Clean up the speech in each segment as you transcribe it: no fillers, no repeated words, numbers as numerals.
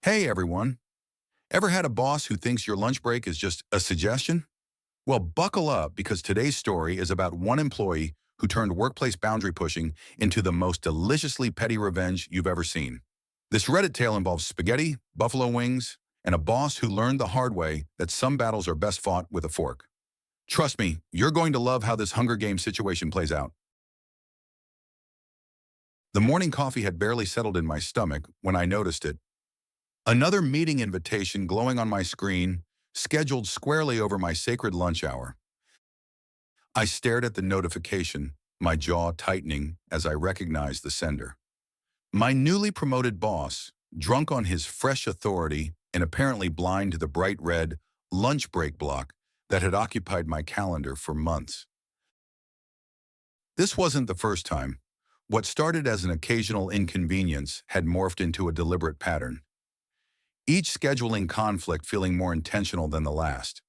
Hey everyone, ever had a boss who thinks your lunch break is just a suggestion? Well, buckle up because today's story is about one employee who turned workplace boundary pushing into the most deliciously petty revenge you've ever seen. This Reddit tale involves spaghetti, buffalo wings, and a boss who learned the hard way that some battles are best fought with a fork. Trust me, you're going to love how this Hunger Games situation plays out. The morning coffee had barely settled in my stomach when I noticed it. Another meeting invitation glowing on my screen, scheduled squarely over my sacred lunch hour. I stared at the notification, my jaw tightening as I recognized the sender. My newly promoted boss, drunk on his fresh authority and apparently blind to the bright red lunch break block that had occupied my calendar for months. This wasn't the first time. What started as an occasional inconvenience had morphed into a deliberate pattern, each scheduling conflict feeling more intentional than the last.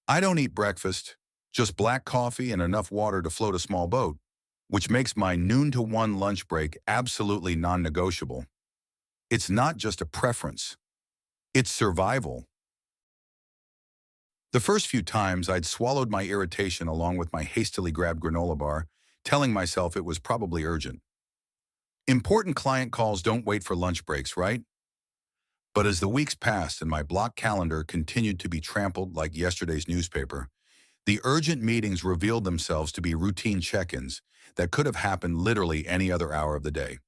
I don't eat breakfast, just black coffee and enough water to float a small boat, which makes my noon to 1 lunch break absolutely non-negotiable. It's not just a preference, it's survival. The first few times I'd swallowed my irritation along with my hastily grabbed granola bar, telling myself it was probably urgent. Important client calls don't wait for lunch breaks, right? But as the weeks passed and my block calendar continued to be trampled like yesterday's newspaper, the urgent meetings revealed themselves to be routine check-ins that could have happened literally any other hour of the day.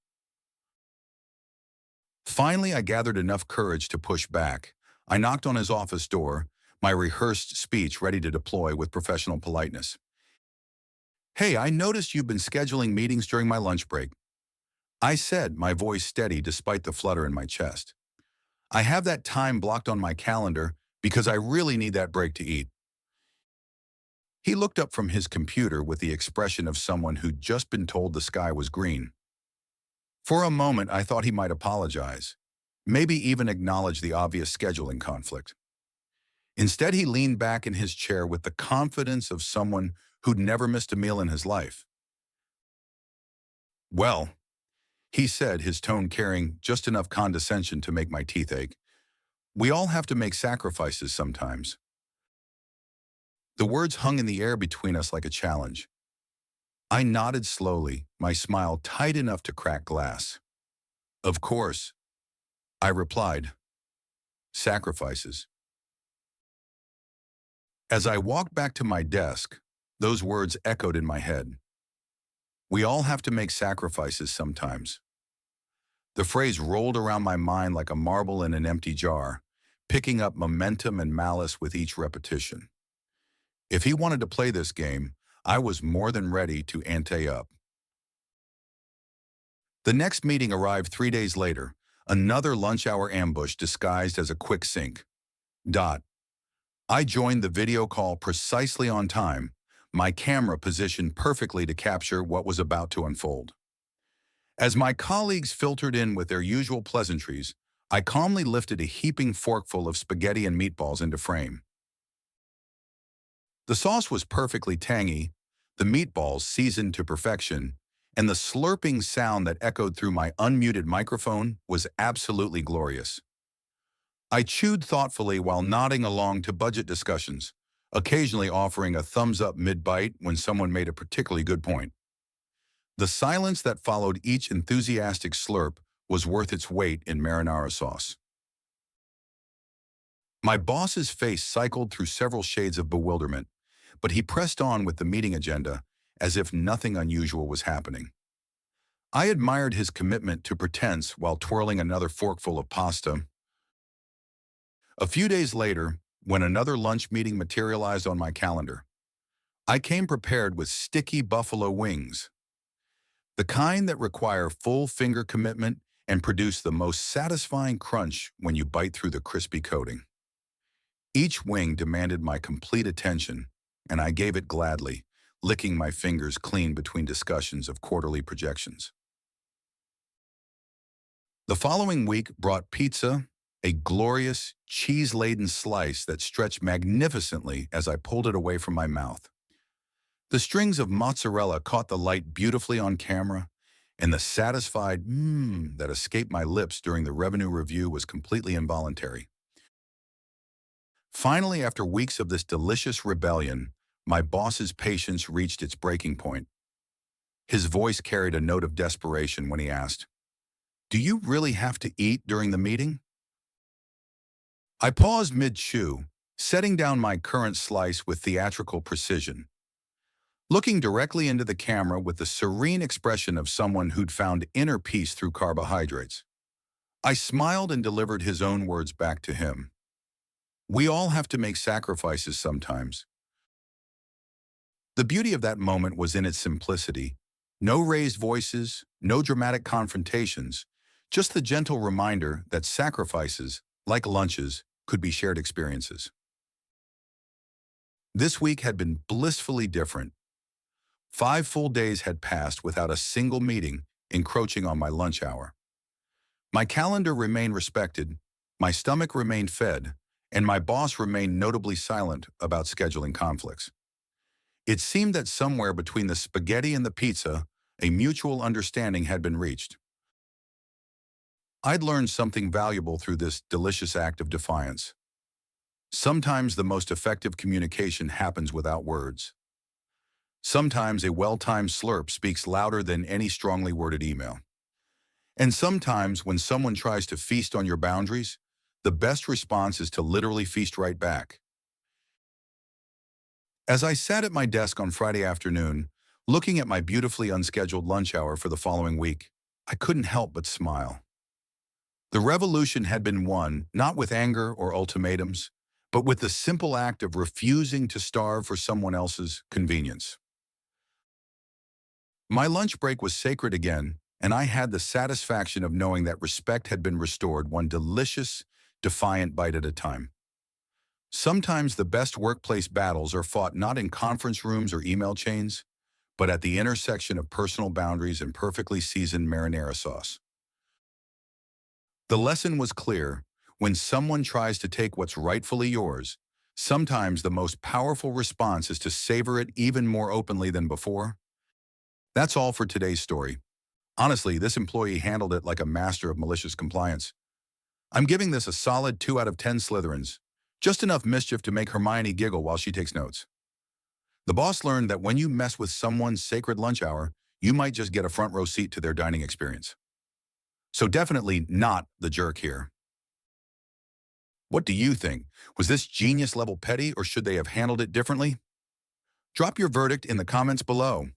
Finally, I gathered enough courage to push back. I knocked on his office door, my rehearsed speech ready to deploy with professional politeness. "Hey, I noticed you've been scheduling meetings during my lunch break," I said, my voice steady despite the flutter in my chest. "I have that time blocked on my calendar because I really need that break to eat." He looked up from his computer with the expression of someone who'd just been told the sky was green. For a moment, I thought he might apologize, maybe even acknowledge the obvious scheduling conflict. Instead, he leaned back in his chair with the confidence of someone who'd never missed a meal in his life. "Well," he said, his tone carrying just enough condescension to make my teeth ache, "we all have to make sacrifices sometimes." The words hung in the air between us like a challenge. I nodded slowly, my smile tight enough to crack glass. "Of course," I replied. "Sacrifices." As I walked back to my desk, those words echoed in my head. We all have to make sacrifices sometimes. The phrase rolled around my mind like a marble in an empty jar, picking up momentum and malice with each repetition. If he wanted to play this game, I was more than ready to ante up. The next meeting arrived 3 days later, another lunch hour ambush disguised as a quick sync. I joined the video call precisely on time, my camera positioned perfectly to capture what was about to unfold. As my colleagues filtered in with their usual pleasantries, I calmly lifted a heaping forkful of spaghetti and meatballs into frame. The sauce was perfectly tangy, the meatballs seasoned to perfection, and the slurping sound that echoed through my unmuted microphone was absolutely glorious. I chewed thoughtfully while nodding along to budget discussions, occasionally offering a thumbs-up mid-bite when someone made a particularly good point. The silence that followed each enthusiastic slurp was worth its weight in marinara sauce. My boss's face cycled through several shades of bewilderment, but he pressed on with the meeting agenda as if nothing unusual was happening. I admired his commitment to pretense while twirling another forkful of pasta. A few days later, when another lunch meeting materialized on my calendar, I came prepared with sticky buffalo wings, the kind that require full finger commitment and produce the most satisfying crunch when you bite through the crispy coating. Each wing demanded my complete attention, and I gave it gladly, licking my fingers clean between discussions of quarterly projections. The following week brought pizza, a glorious, cheese-laden slice that stretched magnificently as I pulled it away from my mouth. The strings of mozzarella caught the light beautifully on camera, and the satisfied that escaped my lips during the revenue review was completely involuntary. Finally, after weeks of this delicious rebellion, my boss's patience reached its breaking point. His voice carried a note of desperation when he asked, "Do you really have to eat during the meeting?" I paused mid-chew, setting down my current slice with theatrical precision. Looking directly into the camera with the serene expression of someone who'd found inner peace through carbohydrates, I smiled and delivered his own words back to him. We all have to make sacrifices sometimes. The beauty of that moment was in its simplicity. No raised voices, no dramatic confrontations, just the gentle reminder that sacrifices, like lunches, could be shared experiences. This week had been blissfully different. 5 full days had passed without a single meeting encroaching on my lunch hour. My calendar remained respected, my stomach remained fed, and my boss remained notably silent about scheduling conflicts. It seemed that somewhere between the spaghetti and the pizza, a mutual understanding had been reached. I'd learned something valuable through this delicious act of defiance. Sometimes the most effective communication happens without words. Sometimes a well-timed slurp speaks louder than any strongly worded email. And sometimes when someone tries to feast on your boundaries, the best response is to literally feast right back. As I sat at my desk on Friday afternoon, looking at my beautifully unscheduled lunch hour for the following week, I couldn't help but smile. The revolution had been won not with anger or ultimatums, but with the simple act of refusing to starve for someone else's convenience. My lunch break was sacred again, and I had the satisfaction of knowing that respect had been restored one delicious, defiant bite at a time. Sometimes the best workplace battles are fought not in conference rooms or email chains, but at the intersection of personal boundaries and perfectly seasoned marinara sauce. The lesson was clear. When someone tries to take what's rightfully yours, sometimes the most powerful response is to savor it even more openly than before. That's all for today's story. Honestly, this employee handled it like a master of malicious compliance. I'm giving this a solid 2 out of 10 Slytherins. Just enough mischief to make Hermione giggle while she takes notes. The boss learned that when you mess with someone's sacred lunch hour, you might just get a front row seat to their dining experience. So definitely not the jerk here. What do you think? Was this genius level petty, or should they have handled it differently? Drop your verdict in the comments below.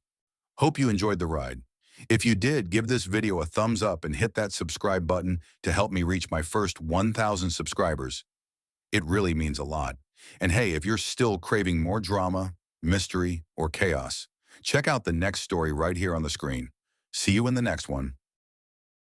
Hope you enjoyed the ride. If you did, give this video a thumbs up and hit that subscribe button to help me reach my first 1,000 subscribers. It really means a lot. And hey, if you're still craving more drama, mystery, or chaos, check out the next story right here on the screen. See you in the next one.